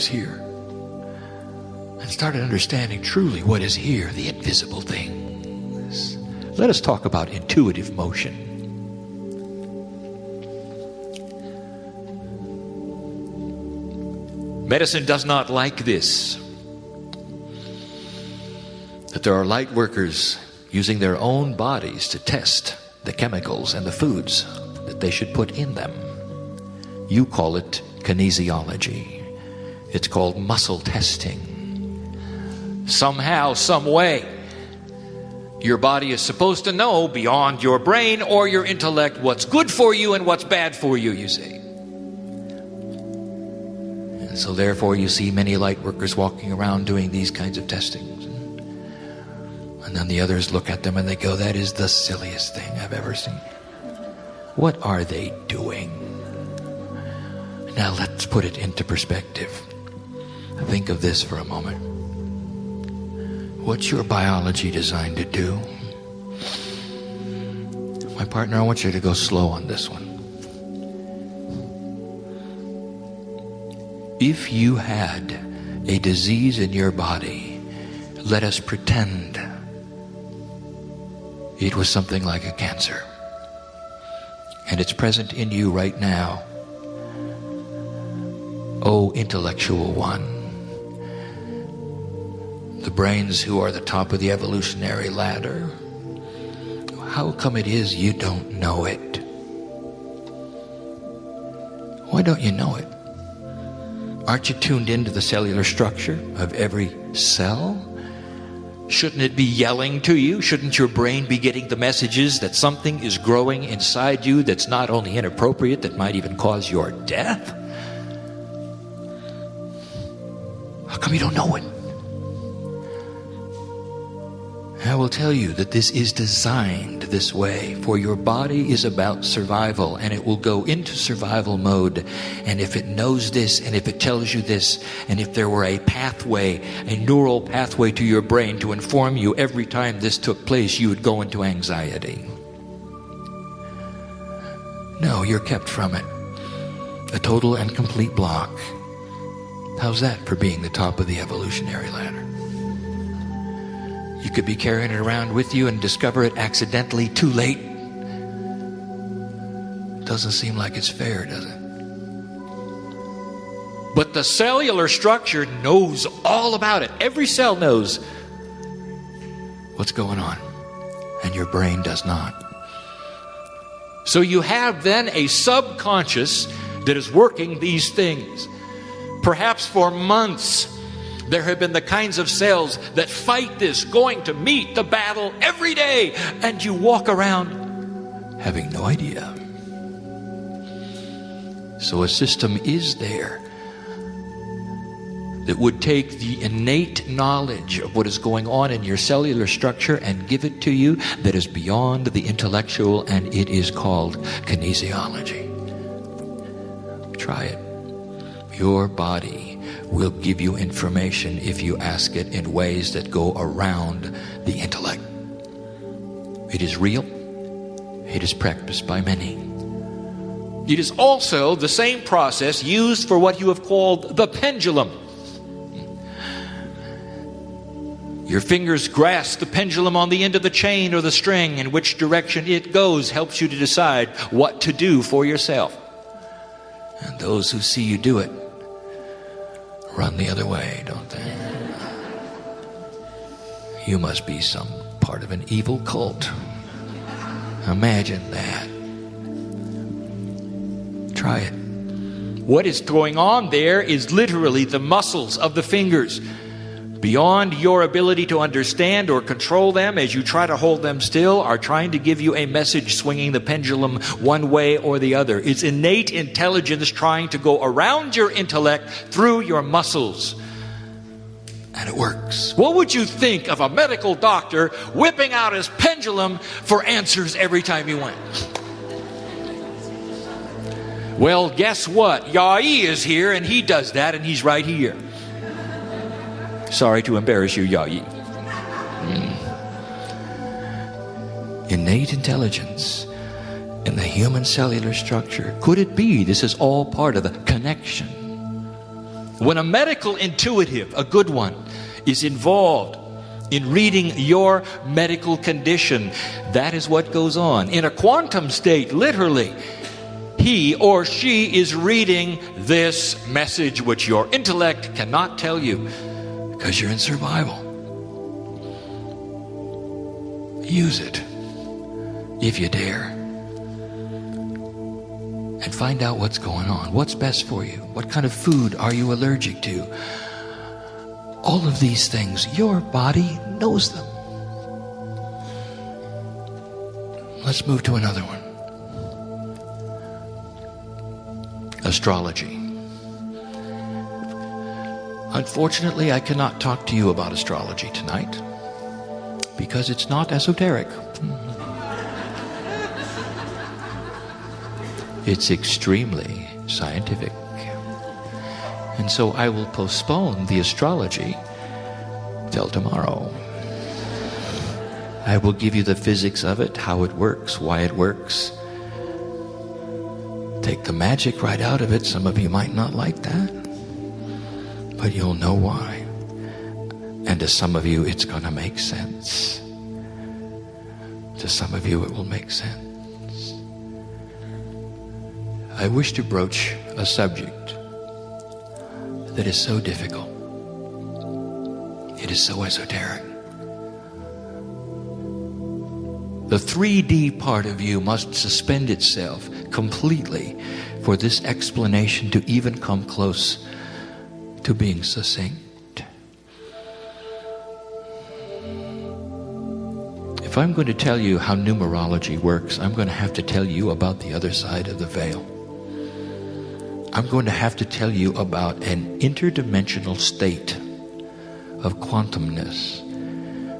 was here. And started understanding truly what is here, the invisible things. Let us talk about intuitive motion. Medicine does not like this. That there are light workers using their own bodies to test the chemicals and the foods that they should put in them. You call it kinesiology. It's called muscle testing. Somehow, some way, your body is supposed to know beyond your brain or your intellect what's good for you and what's bad for you, you see. And so therefore you see many light workers walking around doing these kinds of testings. And then the others look at them and they go, that is the silliest thing I've ever seen. What are they doing? Now let's put it into perspective. Think of this for a moment. What's your biology designed to do? My partner, I want you to go slow on this one. If you had a disease in your body, let us pretend it was something like a cancer. And it's present in you right now. Oh, intellectual one. The brains who are the top of the evolutionary ladder. How come it is you don't know it? Why don't you know it? Aren't you tuned into the cellular structure of every cell? Shouldn't it be yelling to you? Shouldn't your brain be getting the messages that something is growing inside you that's not only inappropriate, that might even cause your death? How come you don't know it? I will tell you that this is designed this way, for your body is about survival, and it will go into survival mode. And if it knows this, and if it tells you this, and if there were a pathway, a neural pathway to your brain to inform you every time this took place, you would go into anxiety. No, you're kept from it. A total and complete block. How's that for being the top of the evolutionary ladder? You could be carrying it around with you and discover it accidentally too late. Doesn't seem like it's fair, does it? But the cellular structure knows all about it. Every cell knows what's going on, and your brain does not. So you have then a subconscious that is working these things. Perhaps for months, there have been the kinds of cells that fight this, going to meet the battle every day, and you walk around having no idea. So a system is there that would take the innate knowledge of what is going on in your cellular structure and give it to you that is beyond the intellectual, and it is called kinesiology. Try it. Your body will give you information if you ask it in ways that go around the intellect. It is real. It is practiced by many. It is also the same process used for what you have called the pendulum. Your fingers grasp the pendulum on the end of the chain or the string, and which direction it goes helps you to decide what to do for yourself. And those who see you do it run the other way, don't they? You must be some part of an evil cult. Imagine that. Try it. What is going on there is literally the muscles of the fingers. Beyond your ability to understand or control them, as you try to hold them still, are trying to give you a message swinging the pendulum one way or the other. It's innate intelligence trying to go around your intellect through your muscles. And it works. What would you think of a medical doctor whipping out his pendulum for answers every time he went? Well, guess what? Yai is here, and he does that, and he's right here. Sorry to embarrass you, Yai. Innate intelligence in the human cellular structure. Could it be this is all part of the connection When a medical intuitive, a good one, is involved in reading your medical condition, that is what goes on. In a quantum state, literally, he or she is reading this message which your intellect cannot tell you because you're in survival. Use it if you dare. And find out what's going on. What's best for you? What kind of food are you allergic to? All of these things, your body knows them. Let's move to another one. Astrology. Unfortunately, I cannot talk to you about astrology tonight because it's not esoteric. It's extremely scientific. And so I will postpone the astrology till tomorrow. I will give you the physics of it, how it works, why it works. Take the magic right out of it. Some of you might not like that, but you'll know why. And to some of you, it's going to make sense. To some of you, it will make sense. I wish to broach a subject that is so difficult. It is so esoteric. The 3D part of you must suspend itself completely for this explanation to even come close to being succinct. If I'm going to tell you how numerology works, I'm going to have to tell you about the other side of the veil. I'm going to have to tell you about an interdimensional state of quantumness,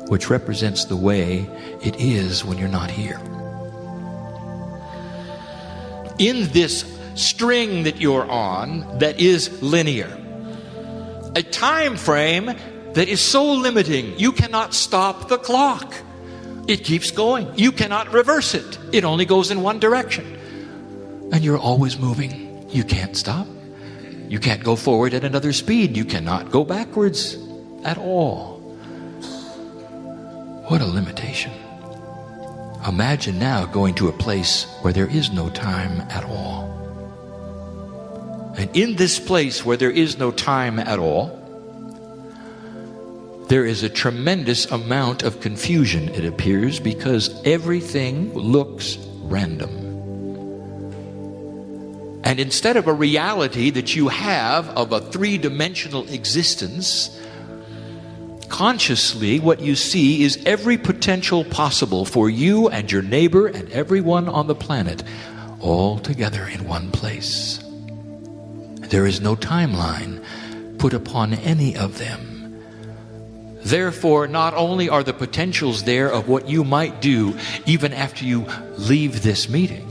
which represents the way it is when you're not here. In this string that you're on that is linear, a time frame that is so limiting, you cannot stop the clock. It keeps going. You cannot reverse it. It only goes in one direction. And you're always moving. You can't stop. You can't go forward at another speed. You cannot go backwards at all. What a limitation. Imagine now going to a place where there is no time at all. And in this place where there is no time at all, there is a tremendous amount of confusion, it appears, because everything looks random. And instead of a reality that you have of a three-dimensional existence, consciously what you see is every potential possible for you and your neighbor and everyone on the planet, all together in one place. There is no timeline put upon any of them. Therefore, not only are the potentials there of what you might do even after you leave this meeting,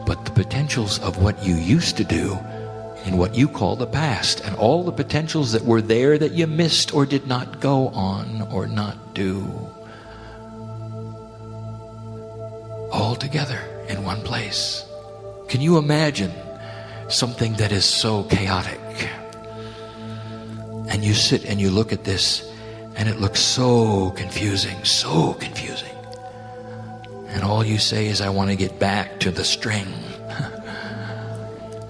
but the potentials of what you used to do in what you call the past, and all the potentials that were there that you missed or did not go on or not do, all together in one place. Can you imagine something that is so chaotic? And you sit and you look at this and it looks so confusing, so confusing. And all you say is, I want to get back to the string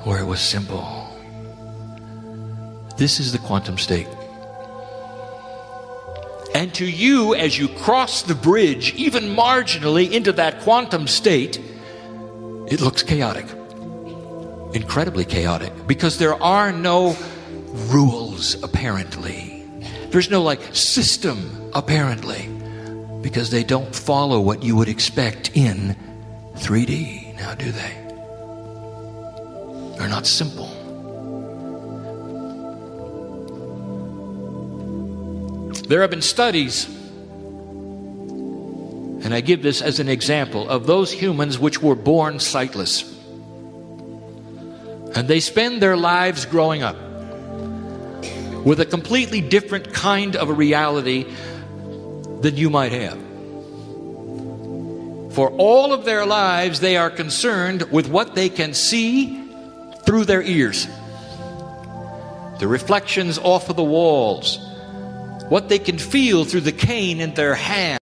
where it was simple. This is the quantum state. And to you, as you cross the bridge, even marginally into that quantum state, it looks chaotic. Incredibly chaotic. Because there are no rules, apparently. There's no system, apparently. Because they don't follow what you would expect in 3D. Now, do they? They're not simple. There have been studies, and I give this as an example, of those humans which were born sightless. And they spend their lives growing up with a completely different kind of a reality than you might have. For all of their lives, they are concerned with what they can see through their ears. the reflections off of the walls, what they can feel through the cane in their hand.